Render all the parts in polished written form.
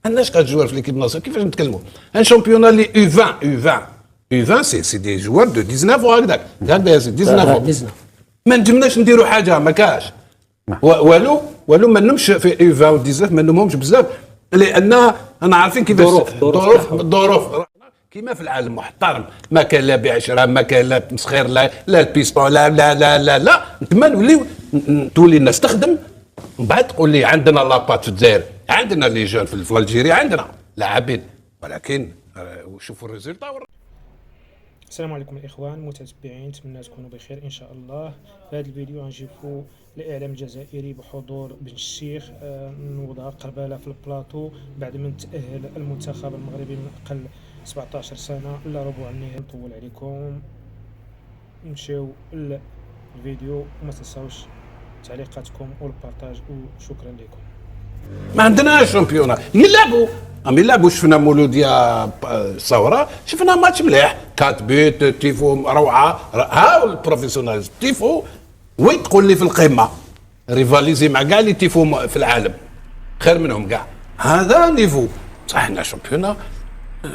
عندناش كجوار في ليكيب ناسيونال كيفاش نتكلموا ان شامبيونا لي يو 20 يو 20 سي دي جوار دو 19 وهكذاك هكذا 19 ما نجمناش نديروا حاجه ما كاش والو ما نمش في يو 20 و 19 ما نمهمش بزاف لان انا عارفين كيفاش ظروف كيما في العالم محترم ما كان لا بعشره ما كان لا تمسخير لا البيستون لا تما نوليو تولي الناس تخدم من بعد تقول لي عندنا لابات في الجزائر عندنا لي جون في الجيري عندنا لاعبين ولكن وشوفوا الريزلتا. السلام عليكم الاخوان المتتبعين، نتمنى تكونوا بخير ان شاء الله. في هذا الفيديو غنجيبكم الاعلام الجزائري بحضور بن الشيخ نوضع قربالة في البلاطو بعد من تاهل المنتخب المغربي من اقل 17 سنه الا ربع النهائي. نطول عليكم، نمشيو للفيديو وما تنساوش تعليقاتكم والبارطاج وشكرا لكم. ما عندناش شامبيونا يلعبوا شفنا مولوديا صورة شفنا ماتش مليح 4 بيت تيفو روعه ها البروفيسيوناليزم تيفو وين تقول لي في القمه ريفاليزي مع كاع لي تيفو في العالم خير منهم كاع هذا نيفو صح. حنا شامبيونا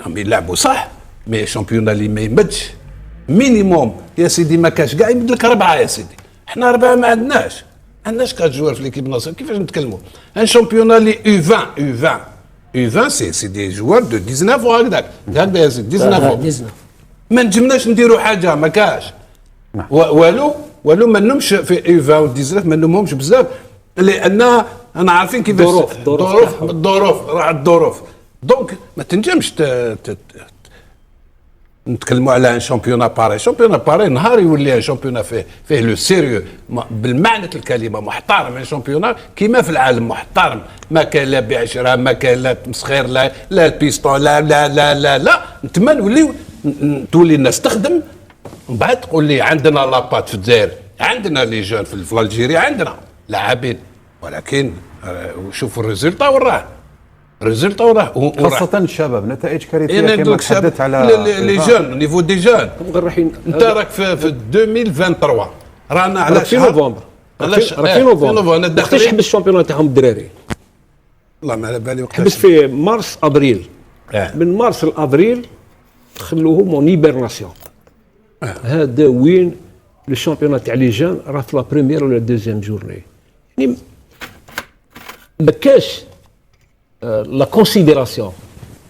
يلعبوا صح مي شامبيونا اللي ما يمدش مينيموم يا سيدي ما كاش كاع يمد لك 4 يا سيدي. احنا 4 ما عندناش كجوار في ليكيب ناسيونال كيفاش نتكلموا ان شامبيونا لي يو 20 سي دي جوار دو 19 وهكذاك هكذا 19 ما نجمناش نديروا حاجه ما كاش والو ما نمش في يو 20 و 19 ما نمهمش بزاف لان انا عارفين كيفاش الظروف دونك ما تنجمش نتكلموا على ان شامبيونا باري نهار يولي ان شامبيونا فيه لو سيريو بالمعنى الكلمه محترم. ان شامبيونا كيما في العالم محترم ما كان لا بعشره ما كان لا تمسخير لا البيستون لا نتما نوليو تولي الناس تخدم من بعد تقول لي عندنا لابات في الجزائر عندنا لي جون في الجيري عندنا لاعبين ولكن وشوفوا الريزلتا وراه خاصة الشباب نتائج كارثية كما تحدثت على لي جون نيفو دي جون. انت راك في 2023 رانا على في نوفمبر انا داخل حبس الشامبيون تاعهم الدراري والله ما على بالي حبس في مارس ابريل من مارس لابريل خلوهم اون هيبرناسيون. هذا وين لو شامبيون تاع لي جون راه في لا بريمير ولا دوزيام جورني يعني ما كاش لا كونسيديراسيون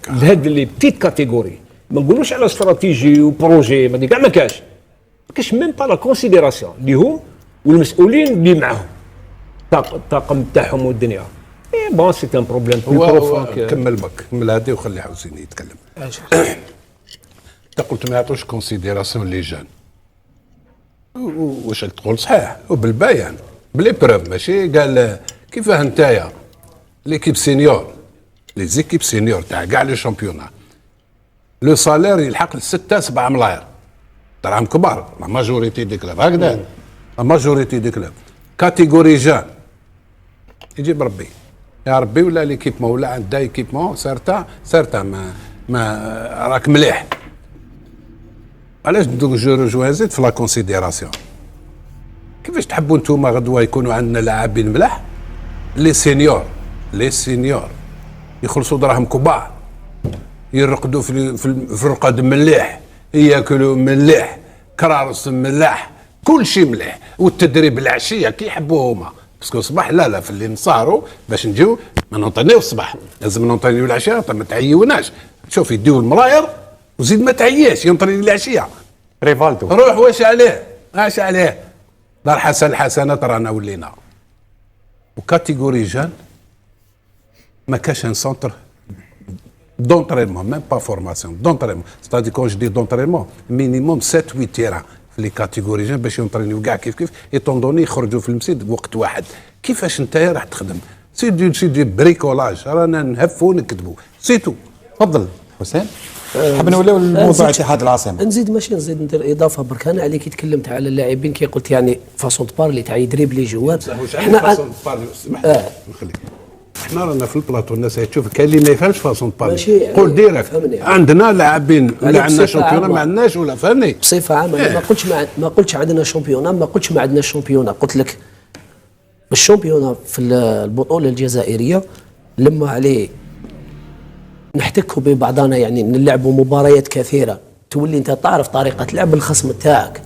لهاد لي بتيت كاتيجوري. ما نقولوش على استراتيجي وبروجي ما كاع ما كاش ميم با لا كونسيديراسيون ليهم والمسؤولين اللي معاهم الطاقم تاعهم والدنيا. اي بون سي ان بروبليم بلو بروفون. كمل هذه وخلي حسين يتكلم. انت قلت ما يعطوش كونسيديراسيون لي جون واش تقول صحيح وبالبيان بلي بروف ماشي قال كيفاه نتايا ليكيب سينيور لي زيكيب سينيور تاع كاع لي شامبيونا لو سالير يلحق ل 6-7 ملاير دراهم كبار لا ماجوريتي دي كلوب هكذا لا ماجوريتي دي كلوب كاتيجوري جان يجيب ربي يا ربي ولا ليكيبمون ولا عندها ايكيبمون سارتا ما راك مليح. علاش ندوك جوازيت في لا كونسيديراسيون كيفاش تحبوا نتوما غدوه يكونوا عندنا لاعبين ملاح لي سينيور يخلصوا دراهم كبار يرقدوا في الرقد مليح ياكلوا مليح كرارس ملاح كل شيء مليح والتدريب العشيه كي يحبوه هما باسكو الصباح لا في اللي نصاروا باش نجيو ما نونطونيو الصباح لازم نونطونيو العشيه ما تعيوناش شوف يديو المراير وزيد ما تعياش ينطري العشيه ريفالدو روح واش عليه دار حسنات رانا ولينا وكاتيجوري جان ما كاش ان سونتر دونترينمون ميم با فورماسيون دونترينمون ستادي كون جو دي دونترينمون مينيموم 7-8 تيران في لي كاتيجوري جان باش ينطرينيو كاع كيف ايطون دوني يخرجوا في المسجد بوقت واحد. كيفاش نتايا راح تخدم سي دي بريكولاج رانا نهفوا ونكذبوا سيتو. تفضل حسين. حاب نوليو لموضوع اتحاد العاصمه. نزيد ندير اضافه برك. انا عليك تكلمت على اللاعبين كي قلت يعني فاسون بارلي تاع يدريب لي جوار. حنا فاسون بارلي نخليك احنا رانا في البلاطو الناس تشوف كاين اللي ما يفهمش فاسون بارلي قول ديريكت عندنا لاعبين ولا عندنا شامبيونا ما عندناش ولا فهمني بصفه عامه. ما قلتش عندنا شامبيونا ما قلتش ما عندناش شامبيونا قلت لك الشامبيونا في البطوله الجزائريه لما عليه نحتكوا ببعضنا، يعني نلعبوا مباريات كثيره، تولي انت تعرف طريقه لعب الخصم تاعك.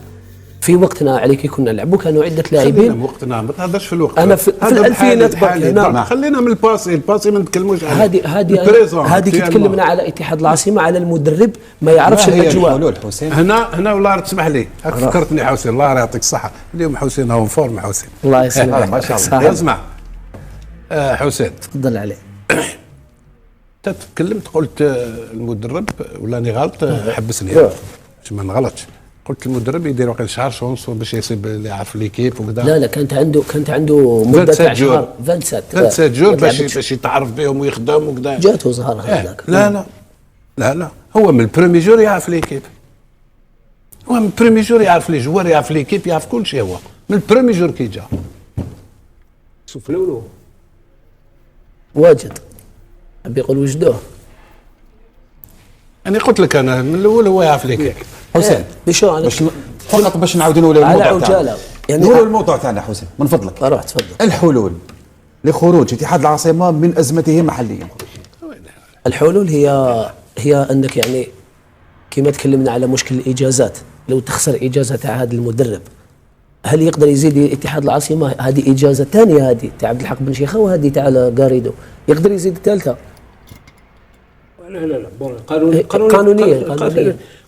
في وقتنا عليك كنا نلعبوا كانوا عده خلينا لاعبين. وقتنا ما تهضرش في الوقت. أنا في هذا الألفينات بحالي برك هنا. برك. خلينا من الباسي ما نتكلموش عليه. هذه كي تكلمنا على اتحاد العاصمه، على المدرب ما يعرفش ما هي الاجواء. الحلول حسين؟ هنا والله تسمح لي فكرتني حسين، الله يعطيك الصحه. اليوم حسين هو فورم حسين. الله يسلمك. ما شاء الله. صح. اسمع حسين، تفضل عليه. انت تكلمت قلت المدرب ولا اني غلط حبسني باش ما نغلطش. قلت المدرب يدير واقع شهر شونس باش يصيب يعرف ليكيب وكذا. لا كانت عنده مده تاع شهر 27 جور باش يتعرف بهم ويخدم وكذا. جاته زهر هذاك. لا هو من البريمي جور يعرف ليكيب. هو من البريمي جور يعرف لي جوار، يعرف ليكيب، يعرف كل شيء. هو من البريمي جور كي جا شوف لولو واجد ابي يقول وجدوه. يعني قلت لك انا من الاول هو يعرف ليكيب. حسين باش فقط باش نعاودوا نولوا على للموضوع تاعنا. عجاله يعني. نولوا للموضوع تاعنا حسين من فضلك. روح تفضل. الحلول لخروج اتحاد العاصمه من ازمته محليا. الحلول هي انك يعني كما تكلمنا على مشكل الاجازات، لو تخسر اجازه تاع هذا المدرب هل يقدر يزيد اتحاد العاصمه؟ هذه اجازه ثانيه، هذه تاع عبد الحق بن شيخه وهذه تاع قاريدو، يقدر يزيد الثالثه. لا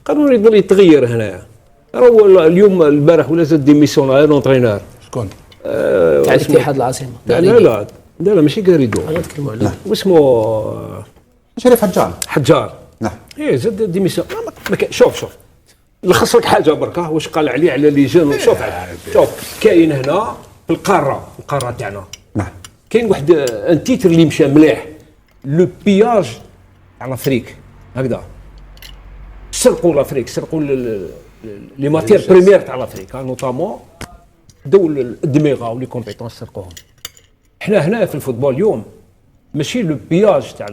قانونيا يقدر يتغير هنا. هو اليوم البارح ولا زاد ديميسيون على لونترينور شكون؟ تاع اتحاد العاصمه. لا ماشي قاريدو. انا نتكلم عليه. واسمه شريف حجار. نعم. زاد ديميسيون. شوف لخص لك حاجه بركه واش قال عليه على لي جون. شوف كاين هنا في القاره تاعنا. نعم. كاين واحد ان تيتر اللي مشى مليح، لو بياج على لافريك. هكذا سرقوا لافريك، سرقوا لي ماتير بريمير تاع لافريك، نوطامون دول الدماغه ولي كومبيتونس سرقوهم. حنا هنا في الفوتبول اليوم ماشي لو بياج تاع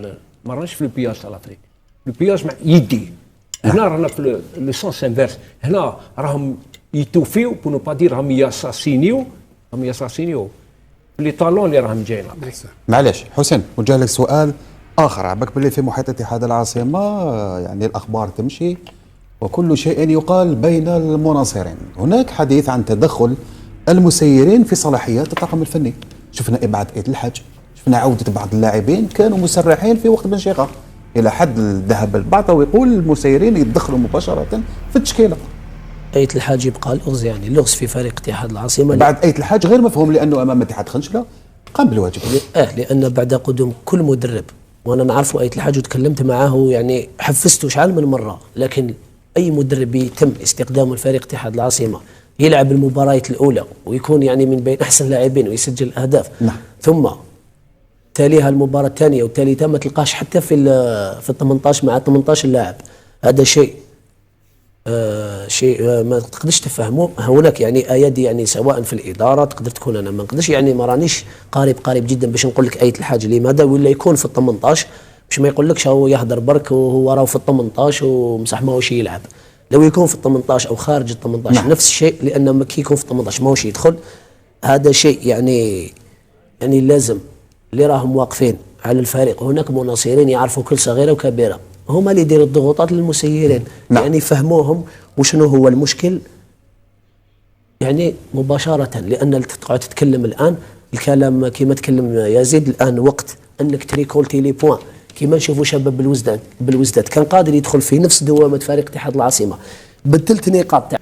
ما راناش في لو بياج تاع لافريك، لو بياج مع يدي. هنا رانا في لو سونس انفيرس، هنا راهم يتوفيو بو نو با دير راهم ياساسينيو لي طالون اللي راهم جايين. معليش حسين وجه لك سؤال اخر. عباك باللي في محيط اتحاد العاصمه يعني الاخبار تمشي وكل شيء يقال بين المناصرين. هناك حديث عن تدخل المسيرين في صلاحيات الطاقم الفني. شفنا ابعاد ايد الحاج، شفنا عوده بعض اللاعبين كانوا مسرحين في وقت بن شيخه، الى حد الذهاب البعض ويقول المسيرين يتدخلوا مباشره في التشكيله. اية الحاج يبقى اللغز، يعني اللغز في فريق اتحاد العاصمه بعد اية الحاج غير مفهوم لانه امام اتحاد خنشله قام بالواجب. لان بعد قدوم كل مدرب، وانا نعرفه اية الحاج وتكلمت معه يعني حفزته شحال من مره، لكن اي مدرب يتم استخدامه الفريق اتحاد العاصمه يلعب المباريات الاولى ويكون يعني من بين احسن لاعبين ويسجل اهداف. نعم. ثم تاليها المباراه الثانيه والثالثه ما تلقاش حتى في ال 18 مع 18 لاعب. هذا شيء ما تقدرش تفهمه. هناك يعني ايادي يعني سواء في الاداره تقدر تكون، انا ما نقدرش يعني ما رانيش قارب جدا باش نقول لك اية الحاجه لماذا ولا يكون في ال 18 باش ما يقولكش هو يهدر برك وهو راه في ال 18 ومصح ماهوش يلعب. لو يكون في ال 18 او خارج ال 18 نعم. نفس الشيء، لان كي يكون في ال 18 ماهوش يدخل. هذا شيء يعني لازم اللي راهم واقفين على الفريق، هناك مناصرين يعرفوا كل صغيره وكبيره، هما اللي يديروا الضغوطات للمسيرين. نعم. يعني فهموهم وشنو هو المشكل يعني مباشره، لان تقعد تتكلم الان الكلام كما تكلم يزيد الان وقت انك تريكولتي لي بوان. كما نشوفوا شباب بالوزداد كان قادر يدخل في نفس دوامه فريق اتحاد العاصمه بالثلاث نقاط